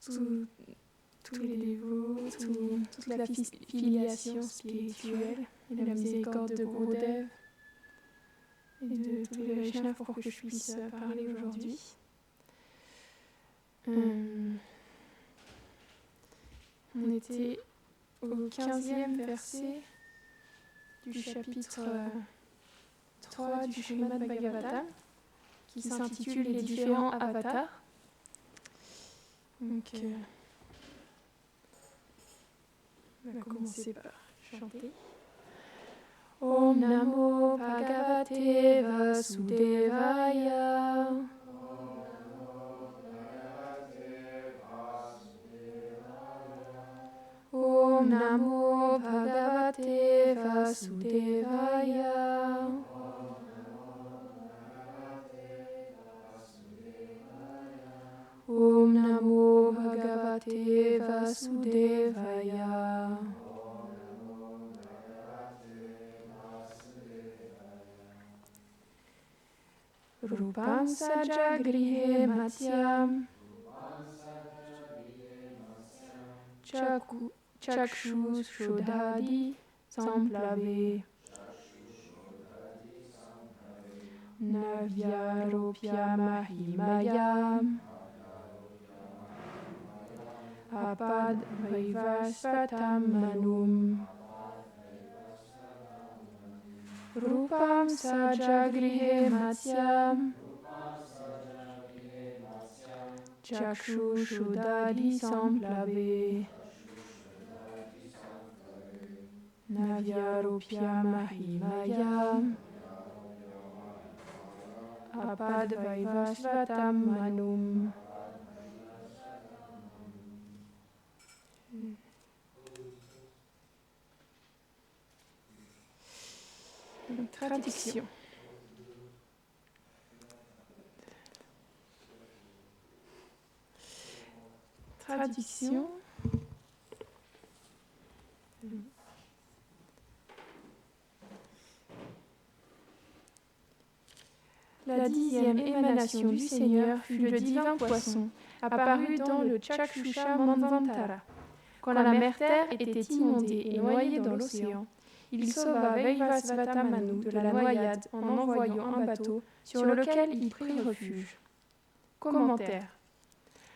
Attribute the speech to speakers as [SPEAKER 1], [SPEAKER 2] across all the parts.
[SPEAKER 1] tous les dévots, toute la filiation spirituelle et la miséricorde de Gurudev et de tous les Vaishnavas pour que je puisse parler aujourd'hui. On était au 15e verset du chapitre 3 du Srimad Bhagavatam qui s'intitule Les différents avatars. Donc, on va commencer par chanter. Om Namo Bhagavate Vasudevaya. Om Namo Bhagavate Vasudevaya. Om Namo Bhagavate Vasudevaya. Rupam Sajagrihe Matsyam Chakshus Shodhadi Samplave Navyaropya Mahimayam Apad Vaivasvatam Manum Rupam Sajagrihe Matsyam Chakshushodadi Samplave Navyaropya Mahimayam Apad Vaivasvatam Manum. Traduction. Traduction. La 10e émanation du Seigneur fut le divin poisson, apparu dans le Chakshusha Manvantara. Quand la mer Terre était inondée et noyée dans l'océan, il sauva Vaivasvata Manu de la noyade en envoyant un bateau sur lequel il prit refuge. Commentaire.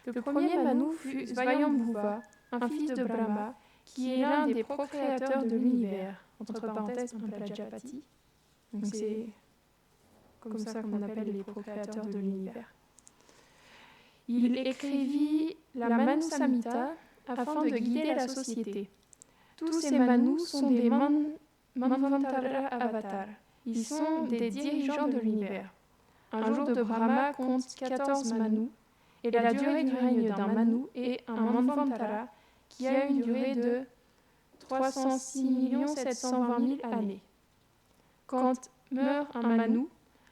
[SPEAKER 1] Le premier Manu fut Svayambhuva, un fils de Brahma, qui est l'un des procréateurs de l'univers, entre parenthèses Prajapati. Donc c'est comme ça qu'on appelle les procréateurs de l'univers. Il écrivit la Manu Samhita afin de guider la société. Tous ces Manus sont des Manvantara avatars. Ils sont des dirigeants de l'univers. Un jour de Brahma compte 14 Manus, et la durée du règne d'un Manu est un Manvantara qui a une durée de 306 720 000 années. Quand meurt un Manu,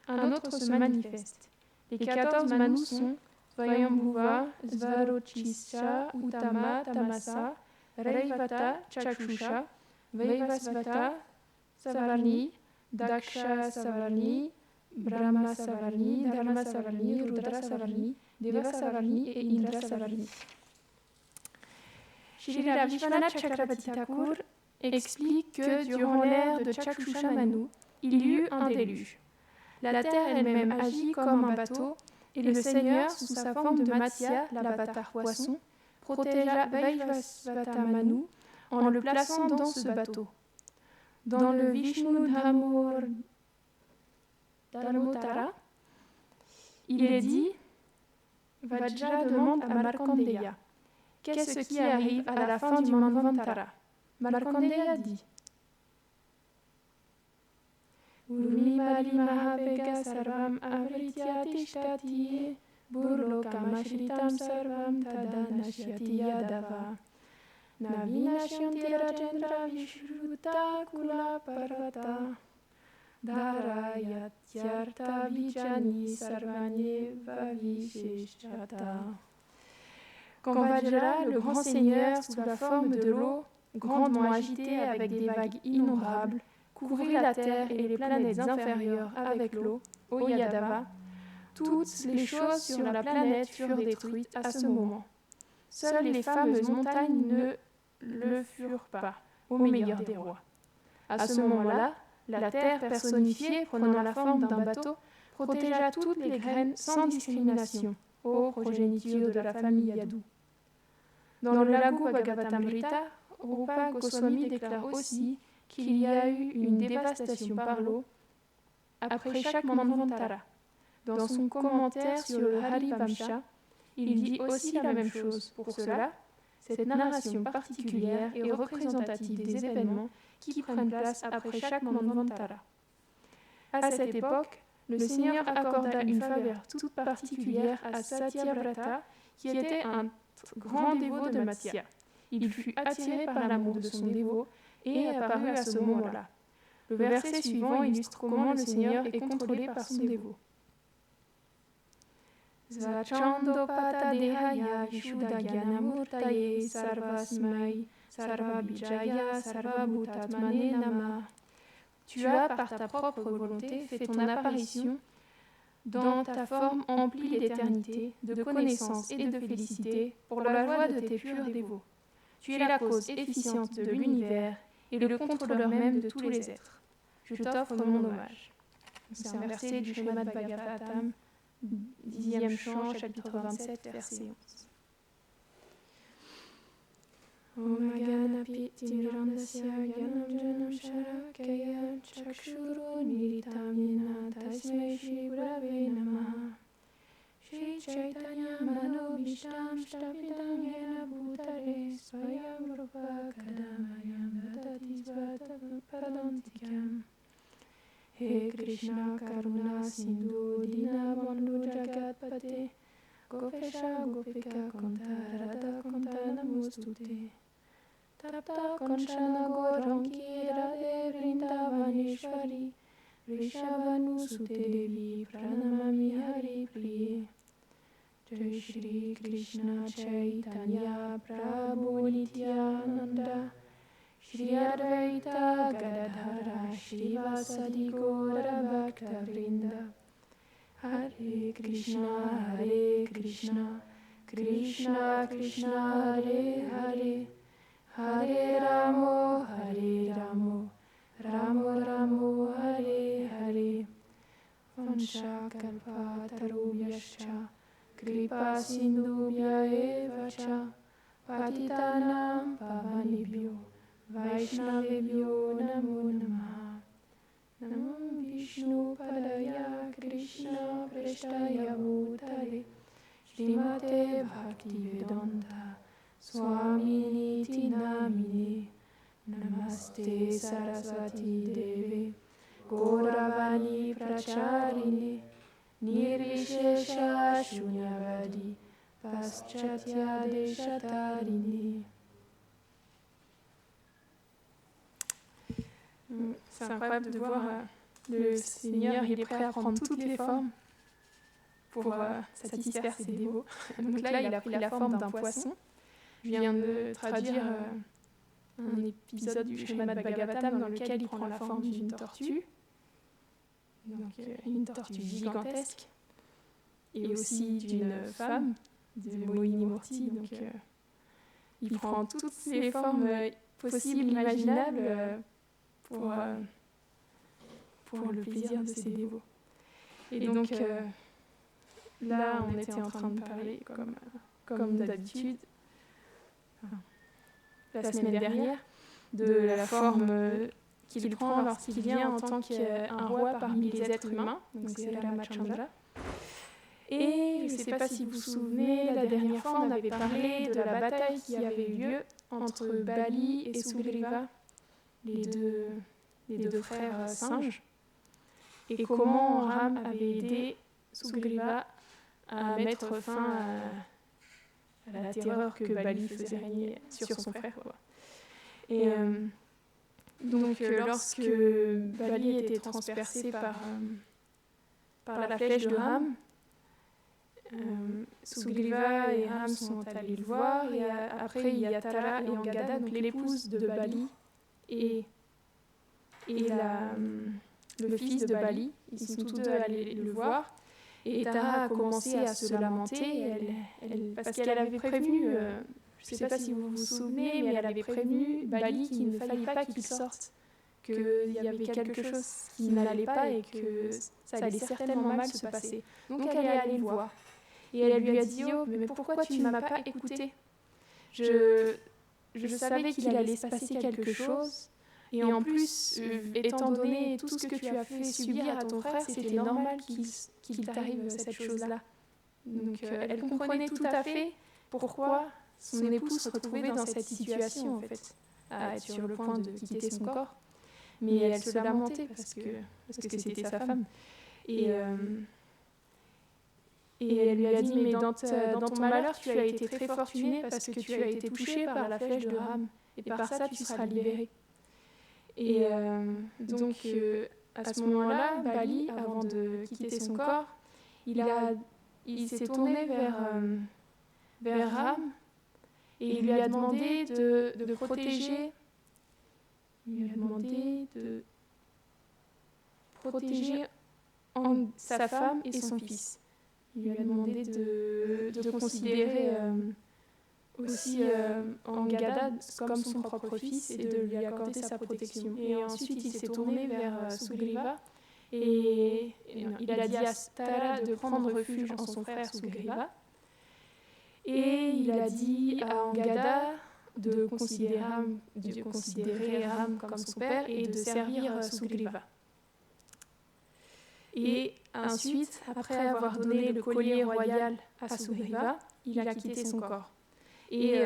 [SPEAKER 1] un autre se manifeste. Les 14 Manus sont Svayambhuva, Svarochisha, Uttama, Tamasa, Raivata, Chakshusha, Vaivasvata, Savarni, Daksha Savarni, Brahma Savarni, Dharma Savarni, Rudra Savarni, Deva Savarni et Indra Savarni. Srila Vishwanath Chakrabarti Thakur explique que durant l'ère de Chakshusha Manu, il y eut un déluge. La terre elle-même agit comme un bateau et le Seigneur, sous sa forme de Matsya, l'avatar poisson, protégea Vaivasvata Manu en le plaçant dans ce bateau. Dans le Vishnu Dharmotara, il est dit, Vajra demande à Markandeya, qu'est-ce qui arrive à la fin du Manvantara? Markandeya dit, Urmimali Mahavega Sarvam Avritya Tishtati Burlokam Ashritam Sarvam Tadanashyati Yadava Navinashyanti Rajendra Vishruta Kula Parvata Dharayatyartha Vijani Sarvanye Vavisheshata. Quand Vajra, le grand seigneur, sous la forme de l'eau, grandement agitée avec des vagues innombrables, couvrit la terre et les planètes inférieures avec l'eau, au Yadava, toutes les choses sur la planète furent détruites à ce moment. Seules les fameuses montagnes ne le furent pas, au meilleur des rois. À ce moment-là, la terre personnifiée, prenant la forme d'un bateau, protégea toutes les graines sans discrimination, ô progéniture de la famille Yadu. Dans le Laghu Bhagavatamrita, Rupa Goswami déclare aussi qu'il y a eu une dévastation par l'eau après chaque Manvantara. Dans son commentaire sur le Harivamsha, il dit aussi la même chose. Pour cela, cette narration particulière est représentative des événements qui prennent place après chaque Manvantara. À cette époque, le Seigneur accorda une faveur toute particulière à Satyavrata, qui était un grand dévot de Matsya. Il fut attiré par l'amour de son dévot et apparut à ce moment-là. Le verset suivant illustre comment le Seigneur est contrôlé par son dévot. Svachandopata dehaya vishuddhagyanamurtaye sarvasmai sarvabhijaya sarvabhutatmane nama. Tu as, par ta propre volonté, fait ton apparition dans ta forme emplie d'éternité, de connaissance et de félicité pour la joie de tes purs dévots. Tu es la cause efficiente de l'univers et le contrôleur même de tous les êtres. Je t'offre mon hommage. C'est un verset du Srimad Bhagavatam, 10e chant, chapitre 27, verset 11. Om Ganapi Timirandasya Ganam Janam Sharakaya Chakshuru Niritamina Tasmai Shri Gurave Namaha Shri Chaitanya Manobishtam Shtapitam Yena Bhutare Swayam Rupa Kadamayam Dadati Svata Padantikam. He Krishna Karuna Sindhu Dinabandhu Jagatpate Gopesha Gopika Kanta Radha Kanta Namostute Tapta Kanchana Goranki Radhe Vrindavaneshwari Rishabhanu Sute Devi Pranamami Hari Priye. Jai Shri Krishna Chaitanya Prabhu Nityananda Shri Advaita Gadadhara Shrivasadi Gaura Bhakta Vrinda. Hare Krishna, Krishna Krishna, Hare Hare, Hare Ramo, Ramo Ramo, Hare Hare. Vansha kalpatarubhyascha, kripa sindhubhya eva cha, patitanam pavanebhyo, vaishnavebhyo namo namaha. Namo Vishnu Padaya Krishna Prashtaya Bhutale Srimate Bhaktivedanta Swami Niti Namine. Namaste Saraswati Deve Gauravani Pracharine Nirvishesha Shunyavadi Paschatya Deshatarine. C'est incroyable de voir le Seigneur, il est prêt à prendre toutes les formes pour satisfaire ses dévots. Donc là, il a pris la forme d'un poisson. Je viens de traduire un épisode du Srimad Bhagavatam dans lequel il prend la forme d'une tortue. Donc une tortue gigantesque. Et aussi d'une femme, de Mohini Murti. Donc il prend toutes les formes possibles, imaginables, pour le plaisir de ses dévots. Et donc, là, on était en train de parler, comme d'habitude, la semaine dernière, de la forme qu'il prend lorsqu'il vient en tant qu'un roi parmi les êtres humains, donc c'est Ramachandra. Et je ne sais pas si vous vous souvenez, la dernière fois, on avait parlé de la bataille qui avait eu lieu entre Bali et Sugriva, les deux frères singes, et comment Ram avait aidé Sugriva à mettre fin à la terreur que Bali faisait régner sur son frère. Et donc, lorsque Bali était transpercé par la flèche de Ram, Sugriva et Ram sont allés le voir, et après il y a Tara et Angada, donc l'épouse de Bali, et le fils de Bali, ils sont tous deux allés le voir, Et Tara a commencé à se lamenter, parce qu'elle avait prévenu, je ne sais pas si vous vous souvenez, mais elle avait prévenu Bali qu'il ne fallait pas qu'il sorte, qu'il y avait quelque chose qui n'allait pas et que ça allait certainement mal se passer. Donc elle est allée le voir. Et elle lui a dit « Oh, mais pourquoi tu ne m'as pas écouté ? Je savais qu'il allait se passer quelque chose. Et en plus, étant donné tout ce que tu as fait subir à ton frère, c'était normal qu'il t'arrive cette chose-là. » Donc elle comprenait tout à fait pourquoi son époux se retrouvait dans cette situation, en fait, à être sur le point de quitter son corps. Mais elle se lamentait parce que c'était sa femme. Et elle lui a dit, mais dans ton malheur, tu as été très fortuné parce que tu as été touché par la flèche de Ram. Et par ça, tu seras libéré. Et donc, à ce moment-là, Bali, avant de quitter son corps, il s'est tourné vers Ram et il lui a demandé de protéger. Il lui a demandé de protéger sa femme et son fils. Il lui a demandé de considérer aussi Angada comme son propre fils et de lui accorder sa protection. Et ensuite, il s'est tourné vers Sugriva et il a dit à Tara de prendre refuge en son frère Sugriva. Et il a dit à Angada de considérer Ram comme son père et de servir Sugriva. Et ensuite, après avoir donné le collier royal à Sugriva, il a quitté son corps. Et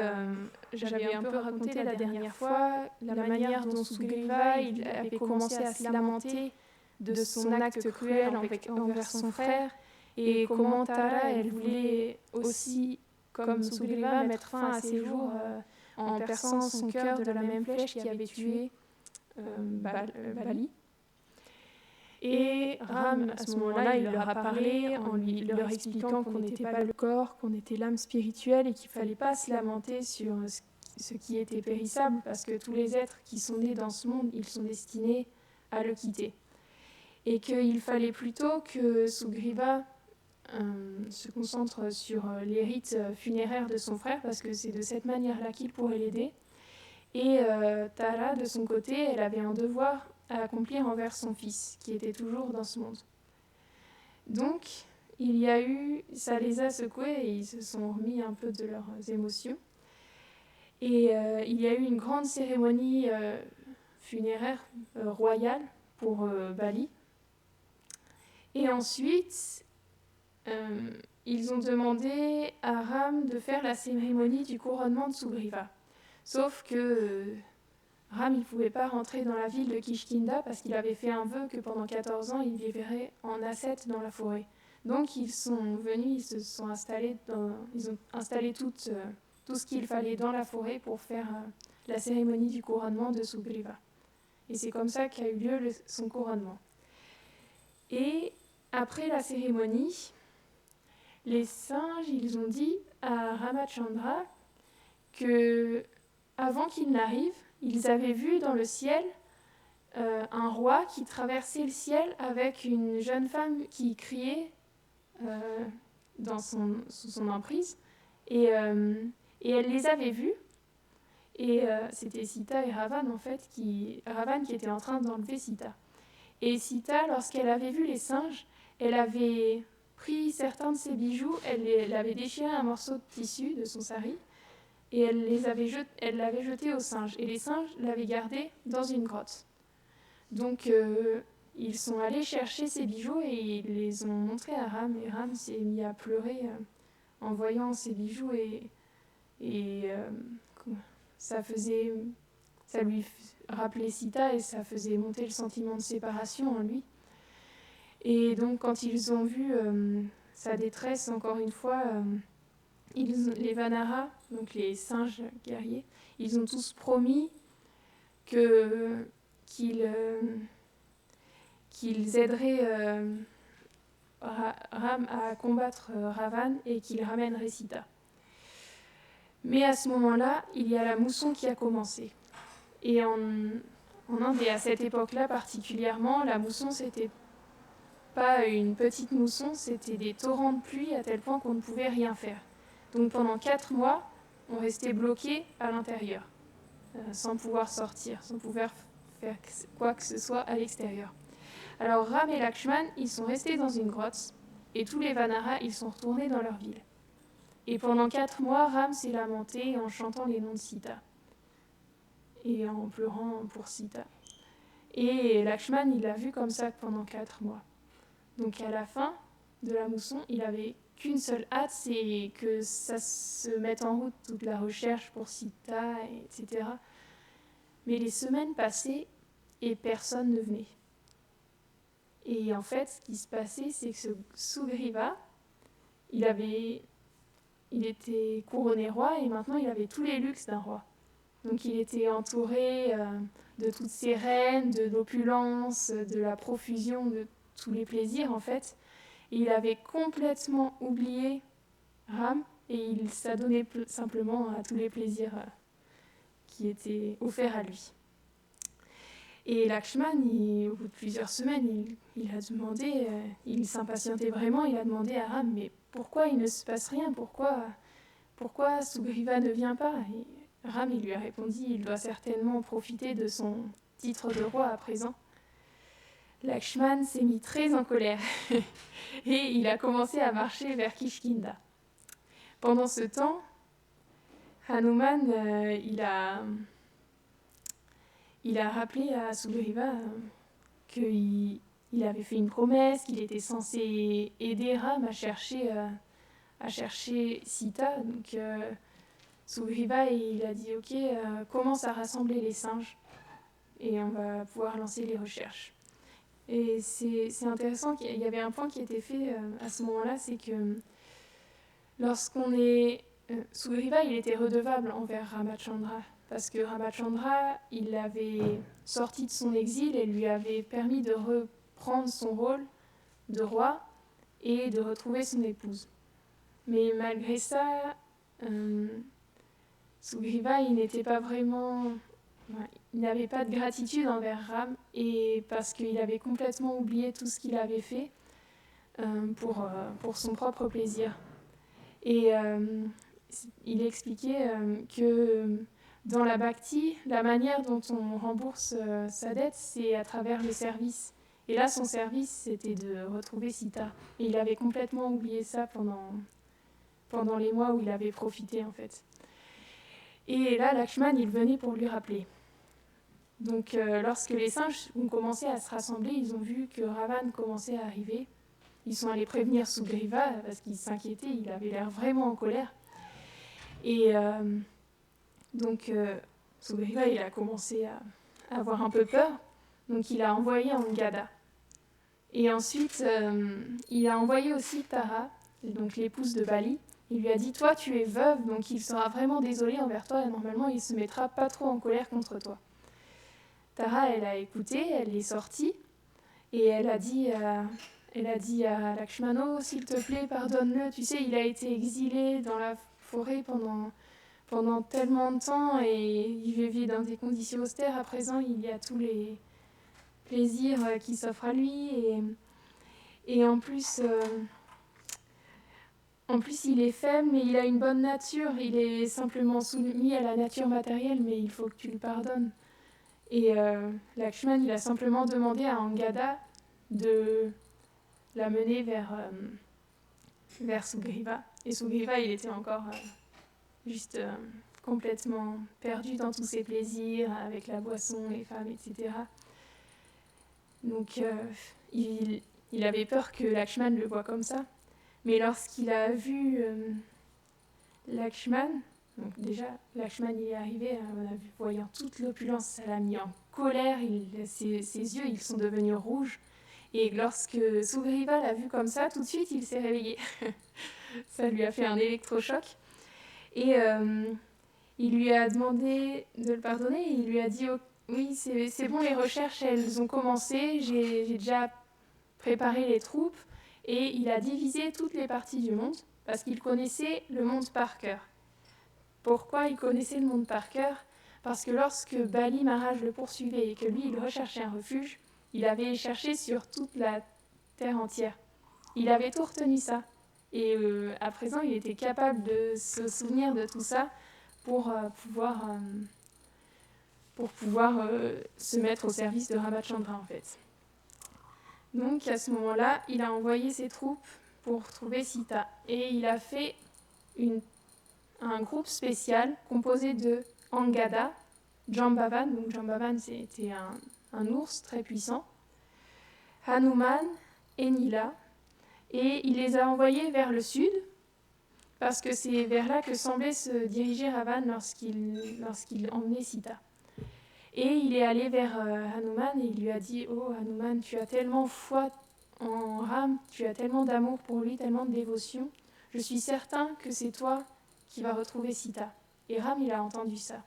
[SPEAKER 1] j'avais un peu raconté la dernière fois la manière dont Sugriva il avait commencé à se lamenter de son acte cruel envers son frère et comment Tara, elle voulait aussi, comme Sugriva, mettre fin à ses jours en perçant son cœur de la même flèche qui avait tué Bali. Et Ram, à ce moment-là, il leur a parlé en leur expliquant qu'on n'était pas le corps, qu'on était l'âme spirituelle et qu'il ne fallait pas se lamenter sur ce qui était périssable parce que tous les êtres qui sont nés dans ce monde, ils sont destinés à le quitter. Et qu'il fallait plutôt que Sugriva se concentre sur les rites funéraires de son frère parce que c'est de cette manière-là qu'il pourrait l'aider. Et Tara, de son côté, elle avait un devoir à accomplir envers son fils, qui était toujours dans ce monde. Donc, ça les a secoués et ils se sont remis un peu de leurs émotions. Et il y a eu une grande cérémonie funéraire royale pour Bali. Et ensuite, ils ont demandé à Ram de faire la cérémonie du couronnement de Sugriva. Sauf que Ram, il ne pouvait pas rentrer dans la ville de Kishkinda parce qu'il avait fait un vœu que pendant 14 ans, il vivrait en ascète dans la forêt. Donc ils sont venus, ils ont installé tout ce qu'il fallait dans la forêt pour faire la cérémonie du couronnement de Sugriva. Et c'est comme ça qu'a eu lieu son couronnement. Et après la cérémonie, les singes, ils ont dit à Ramachandra que avant qu'il n'arrive, ils avaient vu dans le ciel un roi qui traversait le ciel avec une jeune femme qui criait sous son emprise. Et elle les avait vus. Et c'était Sita et Ravan, en fait, Ravan qui était en train d'enlever Sita. Et Sita, lorsqu'elle avait vu les singes, elle avait pris certains de ses bijoux, elle avait déchiré un morceau de tissu de son sari, et elle l'avait jeté aux singes. Et les singes l'avaient gardé dans une grotte. Donc, ils sont allés chercher ces bijoux et ils les ont montrés à Ram. Et Ram s'est mis à pleurer en voyant ces bijoux. Et ça lui rappelait Sita et ça faisait monter le sentiment de séparation en lui. Et donc, quand ils ont vu sa détresse, encore une fois, les Vanara, donc les singes guerriers, ils ont tous promis qu'ils aideraient Ram à combattre Ravan et qu'ils ramèneraient Sita. Mais à ce moment-là, il y a la mousson qui a commencé. Et en Inde, et à cette époque-là particulièrement, la mousson, c'était pas une petite mousson, c'était des torrents de pluie à tel point qu'on ne pouvait rien faire. Donc pendant 4 mois, on restait bloqué à l'intérieur, sans pouvoir sortir, sans pouvoir faire quoi que ce soit à l'extérieur. Alors Ram et Lakshman, ils sont restés dans une grotte, et tous les Vanaras, ils sont retournés dans leur ville. Et pendant 4 mois, Ram s'est lamenté en chantant les noms de Sita, et en pleurant pour Sita. Et Lakshman, il l'a vu comme ça pendant 4 mois. Donc à la fin de la mousson, il avait qu'une seule hâte, c'est que ça se mette en route, toute la recherche pour Sita, etc. Mais les semaines passaient et personne ne venait. Et en fait, ce qui se passait, c'est que ce Sugriva, il était couronné roi et maintenant il avait tous les luxes d'un roi. Donc il était entouré de toutes ses reines, de l'opulence, de la profusion, de tous les plaisirs en fait. Et il avait complètement oublié Ram et il s'adonnait simplement à tous les plaisirs qui étaient offerts à lui. Et Lakshman, au bout de plusieurs semaines, il a demandé, il s'impatientait vraiment, il a demandé à Ram, mais pourquoi il ne se passe rien, pourquoi Sugriva ne vient pas? Et Ram, il lui a répondu, il doit certainement profiter de son titre de roi à présent. Lakshman s'est mis très en colère et il a commencé à marcher vers Kishkinda. Pendant ce temps, Hanuman, il a rappelé à Sugriva qu'il avait fait une promesse, qu'il était censé aider Ram à chercher Sita. Donc Sugriva, il a dit « Ok, commence à rassembler les singes et on va pouvoir lancer les recherches. » Et c'est intéressant qu'il y avait un point qui était fait à ce moment-là, c'est que Sugriva, il était redevable envers Ramachandra, parce que Ramachandra, il l'avait sorti de son exil et lui avait permis de reprendre son rôle de roi et de retrouver son épouse. Mais malgré ça, Sugriva, il n'était pas vraiment... Il n'avait pas de gratitude envers Ram, et parce qu'il avait complètement oublié tout ce qu'il avait fait pour son propre plaisir. Et il expliquait que dans la bhakti, la manière dont on rembourse sa dette, c'est à travers le service. Et là, son service, c'était de retrouver Sita. Et il avait complètement oublié ça pendant les mois où il avait profité, en fait. Et là, Lakshman, il venait pour lui rappeler. Donc, lorsque les singes ont commencé à se rassembler, ils ont vu que Ravan commençait à arriver. Ils sont allés prévenir Sugriva parce qu'ils s'inquiétaient, il avait l'air vraiment en colère. Et donc, Sugriva, il a commencé à avoir un peu peur. Donc, il a envoyé Angada. Et ensuite, il a envoyé aussi Tara, donc l'épouse de Bali. Il lui a dit « Toi, tu es veuve, donc il sera vraiment désolé envers toi et normalement, il ne se mettra pas trop en colère contre toi. » Tara, elle a écouté, elle est sortie et elle a dit à Lakshmano, s'il te plaît, pardonne-le. Tu sais, il a été exilé dans la forêt pendant tellement de temps et il vivait dans des conditions austères. À présent, il y a tous les plaisirs qui s'offrent à lui et en plus, il est faible, mais il a une bonne nature. Il est simplement soumis à la nature matérielle, mais il faut que tu le pardonnes. Et Lakshman, il a simplement demandé à Angada de la mener vers Sugriva. Et Sugriva, il était encore juste complètement perdu dans tous ses plaisirs, avec la boisson, les femmes, etc. Donc, il avait peur que Lakshman le voie comme ça. Mais lorsqu'il a vu Lakshman, donc déjà, Lakshman il est arrivé, voyant toute l'opulence, ça l'a mis en colère, ses yeux ils sont devenus rouges. Et lorsque Sugriva l'a vu comme ça, tout de suite il s'est réveillé. Ça lui a fait un électrochoc. Et il lui a demandé de le pardonner, et il lui a dit « Oui, c'est bon, les recherches elles ont commencé, j'ai déjà préparé les troupes. » Et il a divisé toutes les parties du monde, parce qu'il connaissait le monde par cœur. Pourquoi il connaissait le monde par cœur? Parce que lorsque Bali Maharaj le poursuivait et que lui, il recherchait un refuge, il avait cherché sur toute la terre entière. Il avait tout retenu ça. Et à présent, il était capable de se souvenir de tout ça pour pouvoir se mettre au service de Ramachandra, en fait. Donc, à ce moment-là, il a envoyé ses troupes pour trouver Sita. Et il a fait un groupe spécial composé de Angada, Jambavan, donc Jambavan c'était un ours très puissant, Hanuman et Nila, et il les a envoyés vers le sud, parce que c'est vers là que semblait se diriger Ravan lorsqu'il emmenait Sita. Et il est allé vers Hanuman et il lui a dit « Oh Hanuman, tu as tellement foi en Ram, tu as tellement d'amour pour lui, tellement de dévotion, je suis certain que c'est toi qui vas retrouver Sita. » Et Ram, il a entendu ça.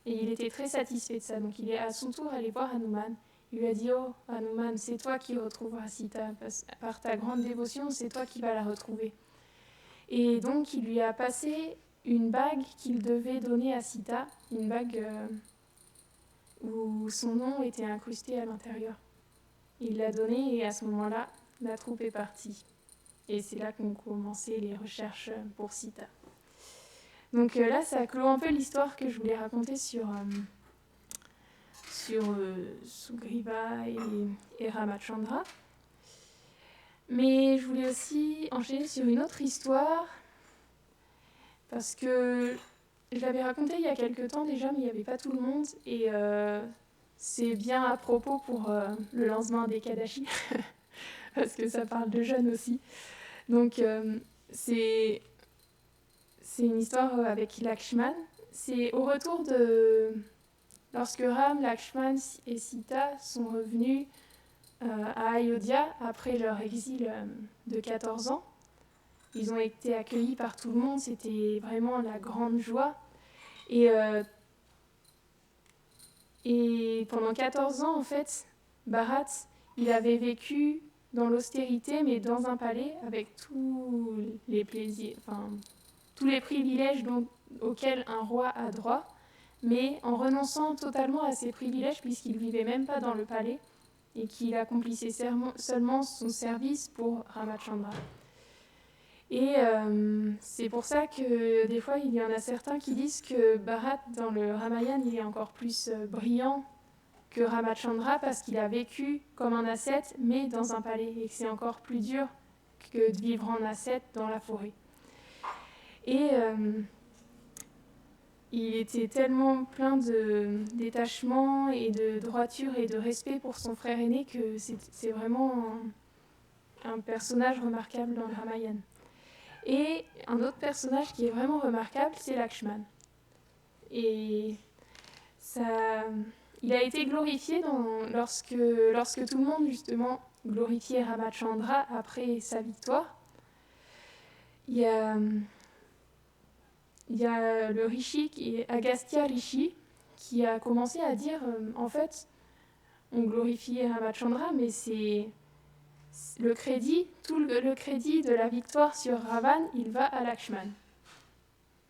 [SPEAKER 1] Et il était très satisfait de ça. Donc il est à son tour allé voir Hanuman. Il lui a dit « Oh Hanuman, c'est toi qui retrouveras Sita. Par ta grande dévotion, c'est toi qui vas la retrouver. » Et donc il lui a passé une bague qu'il devait donner à Sita, une bague où son nom était incrusté à l'intérieur. Il l'a donnée et à ce moment-là, la troupe est partie. Et c'est là qu'ont commencé les recherches pour Sita. Donc là, ça clôt un peu l'histoire que je voulais raconter sur Sugriva et Ramachandra. Mais je voulais aussi enchaîner sur une autre histoire, parce que je l'avais racontée il y a quelque temps déjà, mais il n'y avait pas tout le monde, et c'est bien à propos pour le lancement des Kadashi, parce que ça parle de jeunes aussi. Donc c'est une histoire avec Lakshman. C'est au retour de... Lorsque Ram, Lakshman et Sita sont revenus à Ayodhya après leur exil de 14 ans. Ils ont été accueillis par tout le monde, c'était vraiment la grande joie. Et pendant 14 ans, en fait, Bharat, il avait vécu dans l'austérité, mais dans un palais avec tous les plaisirs, tous les privilèges auxquels un roi a droit, mais en renonçant totalement à ses privilèges puisqu'il ne vivait même pas dans le palais et qu'il accomplissait seulement son service pour Ramachandra. Et c'est pour ça que des fois, il y en a certains qui disent que Bharat, dans le Ramayana, il est encore plus brillant que Ramachandra parce qu'il a vécu comme un ascète, mais dans un palais, et que c'est encore plus dur que de vivre en ascète dans la forêt. Et il était tellement plein de détachement et de droiture et de respect pour son frère aîné que c'est vraiment un personnage remarquable dans le Ramayana. Et un autre personnage qui est vraiment remarquable, c'est Lakshman. Et il a été glorifié lorsque tout le monde, justement, glorifiait Ramachandra après sa victoire. Il y a le rishi, Agastya Rishi, qui a commencé à dire, en fait, on glorifie Ramachandra, mais c'est le crédit, tout le crédit de la victoire sur Ravan, il va à Lakshman.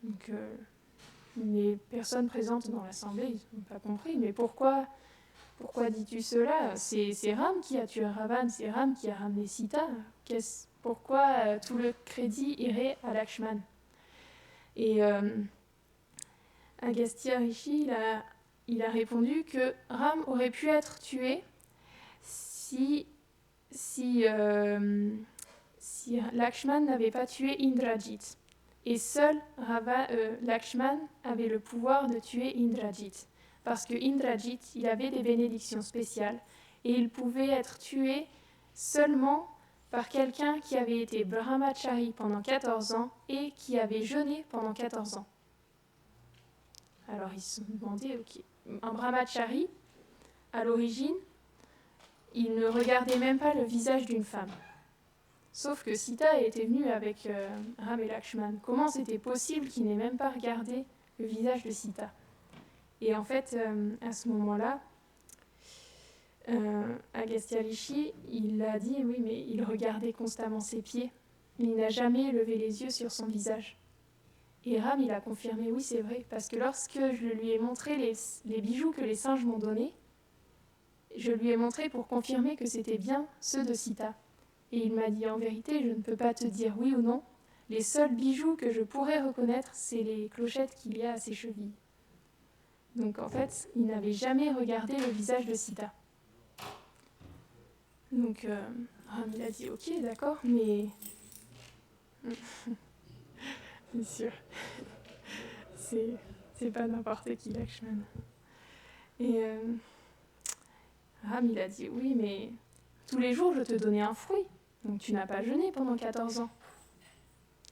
[SPEAKER 1] Donc, les personnes présentes dans l'assemblée, ils n'ont pas compris, mais pourquoi dis-tu cela ? C'est Ram qui a tué Ravan, c'est Ram qui a ramené Sita. Pourquoi tout le crédit irait à Lakshman ? Et Agastya Rishi, il a répondu que Ram aurait pu être tué si Lakshman n'avait pas tué Indrajit. Et seul Lakshman avait le pouvoir de tuer Indrajit. Parce que Indrajit, il avait des bénédictions spéciales et il pouvait être tué seulement par quelqu'un qui avait été brahmachari pendant 14 ans et qui avait jeûné pendant 14 ans. Alors ils se sont demandé, ok, un brahmachari, à l'origine, il ne regardait même pas le visage d'une femme. Sauf que Sita était venue avec Ram et Lakshman. Comment c'était possible qu'il n'ait même pas regardé le visage de Sita ? Et en fait, à ce moment-là, Agastya Rishi, il a dit, oui, mais il regardait constamment ses pieds. Il n'a jamais levé les yeux sur son visage. Et Ram, il a confirmé, oui, c'est vrai, parce que lorsque je lui ai montré les bijoux que les singes m'ont donnés, je lui ai montré pour confirmer que c'était bien ceux de Sita. Et il m'a dit, en vérité, je ne peux pas te dire oui ou non. Les seuls bijoux que je pourrais reconnaître, c'est les clochettes qu'il y a à ses chevilles. Donc en fait, il n'avait jamais regardé le visage de Sita. Donc Ram, il a dit, ok, d'accord, mais... C'est sûr. C'est pas n'importe qui, Lakshman. Et Ram, il a dit, oui, mais tous les jours, je te donnais un fruit. Donc tu n'as pas jeûné pendant 14 ans.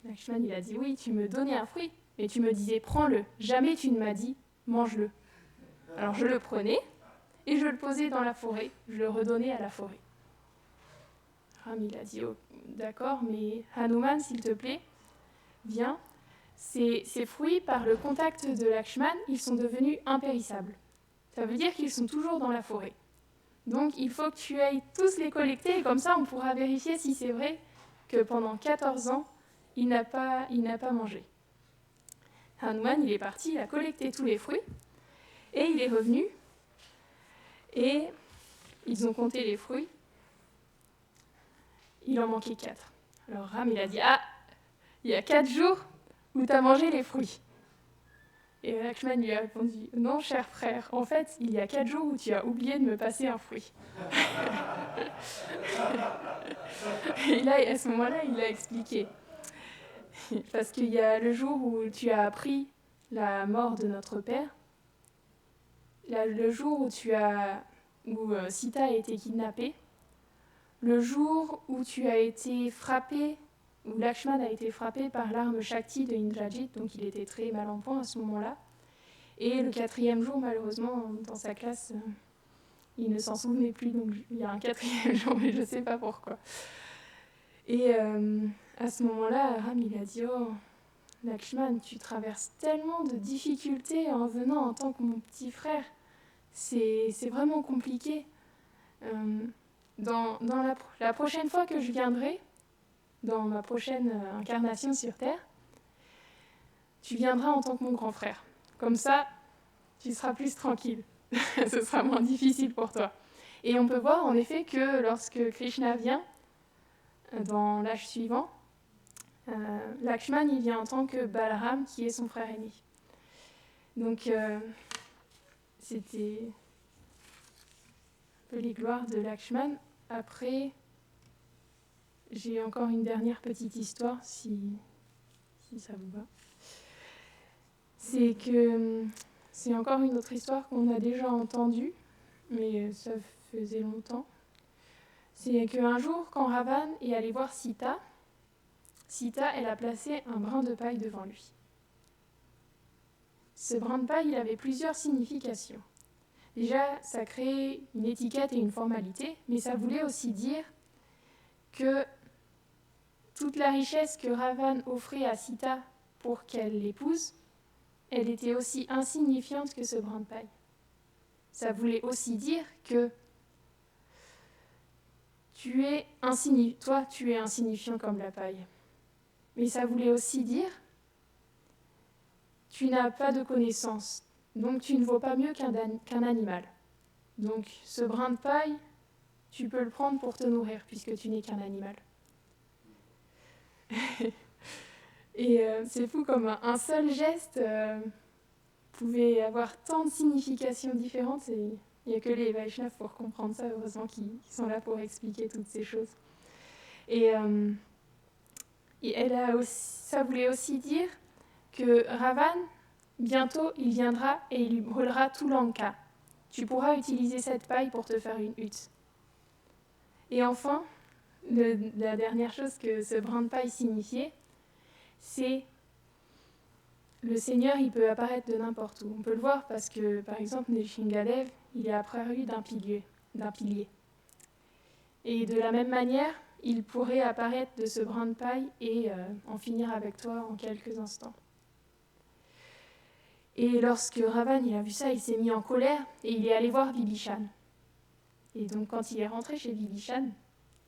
[SPEAKER 1] Lakshman, il a dit, oui, tu me donnais un fruit, mais tu me disais, prends-le. Jamais tu ne m'as dit, mange-le. Alors je le prenais, et je le posais dans la forêt. Je le redonnais à la forêt. Ram, il a dit, oh, d'accord, mais Hanuman, s'il te plaît, viens. Ces fruits, par le contact de Lakshman, ils sont devenus impérissables. Ça veut dire qu'ils sont toujours dans la forêt. Donc il faut que tu ailles tous les collecter, et comme ça on pourra vérifier si c'est vrai que pendant 14 ans, il n'a pas mangé. Hanuman, il est parti, il a collecté tous les fruits, et il est revenu, et ils ont compté les fruits. Il en manquait 4. Alors Ram, il a dit, ah, il y a 4 jours où tu as mangé les fruits. Et Lakshman lui a répondu, non, cher frère, en fait, il y a 4 jours où tu as oublié de me passer un fruit. Et là, à ce moment-là, il a expliqué. Parce qu'il y a le jour où tu as appris la mort de notre père, le jour où Sita a été kidnappée, le jour où tu as été frappé, où Lakshman a été frappé par l'arme Shakti de Indrajit, donc il était très mal en point à ce moment-là. Et le 4e jour, malheureusement, dans sa classe, il ne s'en souvenait plus, donc il y a un 4e jour, mais je ne sais pas pourquoi. Et à ce moment-là, Ram, il a dit, oh, Lakshman, tu traverses tellement de difficultés en venant en tant que mon petit frère. C'est vraiment compliqué. Dans la prochaine fois que je viendrai, dans ma prochaine incarnation sur Terre, tu viendras en tant que mon grand frère. Comme ça, tu seras plus tranquille. Ce sera moins difficile pour toi. Et on peut voir en effet que lorsque Krishna vient, dans l'âge suivant, Lakshman, il vient en tant que Balaram, qui est son frère aîné. Donc, c'était un peu les gloires de Lakshman. Après, j'ai encore une dernière petite histoire, si ça vous va. C'est encore une autre histoire qu'on a déjà entendue, mais ça faisait longtemps. C'est qu'un jour, quand Ravan est allé voir Sita, elle a placé un brin de paille devant lui. Ce brin de paille, il avait plusieurs significations. Déjà, ça créait une étiquette et une formalité, mais ça voulait aussi dire que toute la richesse que Ravan offrait à Sita pour qu'elle l'épouse, elle était aussi insignifiante que ce brin de paille. Ça voulait aussi dire que toi, tu es insignifiant comme la paille. Mais ça voulait aussi dire tu n'as pas de connaissances, donc tu ne vaux pas mieux qu'un animal. Donc ce brin de paille, tu peux le prendre pour te nourrir, puisque tu n'es qu'un animal. Et c'est fou comme un seul geste pouvait avoir tant de significations différentes. Et il n'y a que les Vaishnavas pour comprendre ça, heureusement, qui sont là pour expliquer toutes ces choses. Et ça voulait aussi dire que Ravan, bientôt, il viendra et il lui brûlera tout Lanka. Tu pourras utiliser cette paille pour te faire une hutte. Et enfin, la dernière chose que ce brin de paille signifiait, c'est le Seigneur, il peut apparaître de n'importe où. On peut le voir parce que, par exemple, Nrsimhadev, il est apparu d'un pilier. Et de la même manière, il pourrait apparaître de ce brin de paille et en finir avec toi en quelques instants. Et lorsque Ravan il a vu ça, il s'est mis en colère et il est allé voir Vibhishan. Et donc quand il est rentré chez Vibhishan,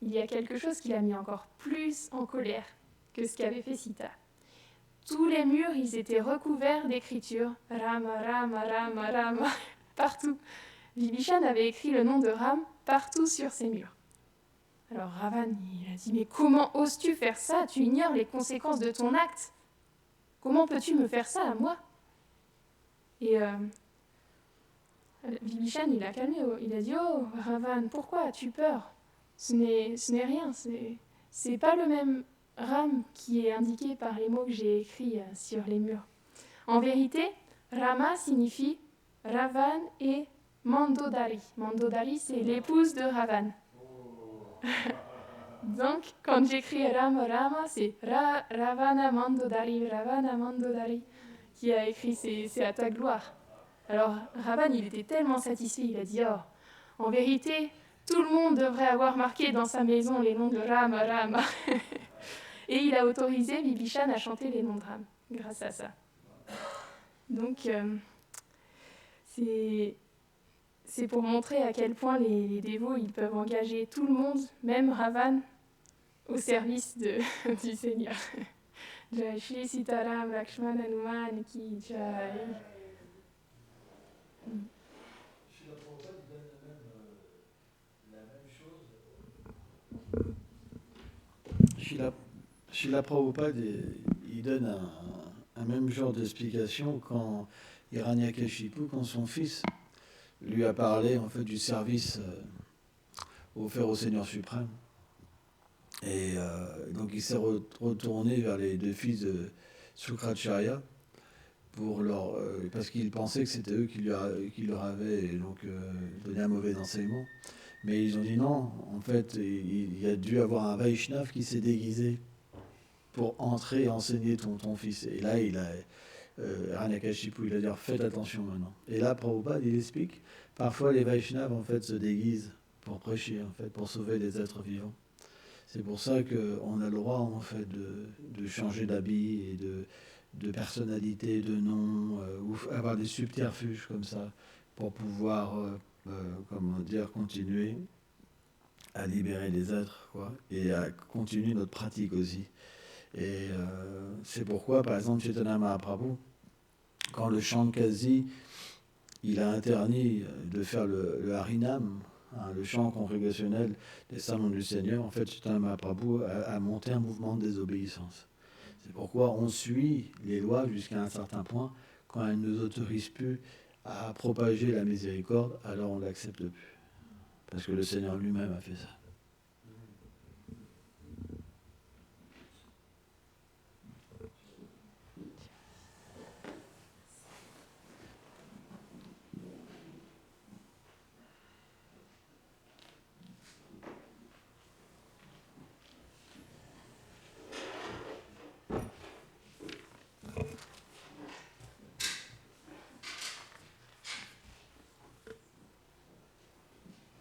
[SPEAKER 1] il y a quelque chose qui l'a mis encore plus en colère que ce qu'avait fait Sita. Tous les murs, ils étaient recouverts d'écritures. Rama, Rama, Rama, Rama, partout. Vibhishan avait écrit le nom de Ram partout sur ces murs. Alors Ravan, il a dit, mais comment oses-tu faire ça? Tu ignores les conséquences de ton acte. Comment peux-tu me faire ça à moi? Et Vibhishan, il a calmé, il a dit, oh Ravan, pourquoi as-tu peur? Ce n'est rien, c'est pas le même Ram qui est indiqué par les mots que j'ai écrits sur les murs. En vérité, Rama signifie Ravan et Mandodari. Mandodari, c'est l'épouse de Ravan. Donc, quand j'écris Rama, c'est Ravana Mandodari, qui a écrit c'est à ta gloire. Alors, Ravan, il était tellement satisfait, il a dit, oh, en vérité, tout le monde devrait avoir marqué dans sa maison les noms de Rama. Et il a autorisé Vibhishan à chanter les noms de Ram, grâce à ça. Donc, c'est pour montrer à quel point les dévots, ils peuvent engager tout le monde, même Ravan, au service du Seigneur. Jai Shri Sitaram Lakshman Hanuman Ki Jai.
[SPEAKER 2] Srila Prabhupada donne la même chose. Srila Prabhupada, il donne un même genre d'explication quand Hiranyakashipu, quand son fils lui a parlé en fait du service offert au Seigneur suprême. Et donc il s'est retourné vers les deux fils de Sukracharya parce qu'il pensait que c'était eux qui leur avaient donné un mauvais enseignement. Mais ils ont dit non, en fait, il y a dû avoir un Vaishnav qui s'est déguisé pour entrer et enseigner ton fils. Et là, Hiranyakashipu, il a dit faites attention maintenant. Et là, Prabhupada, il explique, parfois les Vaishnavas en fait se déguisent pour prêcher, en fait, pour sauver des êtres vivants. C'est pour ça qu'on a le droit en fait de changer d'habit et de personnalité, de nom, ou avoir des subterfuges comme ça pour pouvoir, continuer à libérer les êtres, quoi, et à continuer notre pratique aussi. Et c'est pourquoi, par exemple, Chaitanya Mahaprabhu, quand le Shankasi, il a interdit de faire le Harinam, le chant congrégationnel des salons du Seigneur, en fait, Chaitanya Mahaprabhu a monté un mouvement de désobéissance. C'est pourquoi on suit les lois jusqu'à un certain point. Quand elles ne nous autorisent plus à propager la miséricorde, alors on ne l'accepte plus. Parce que le Seigneur lui-même a fait ça.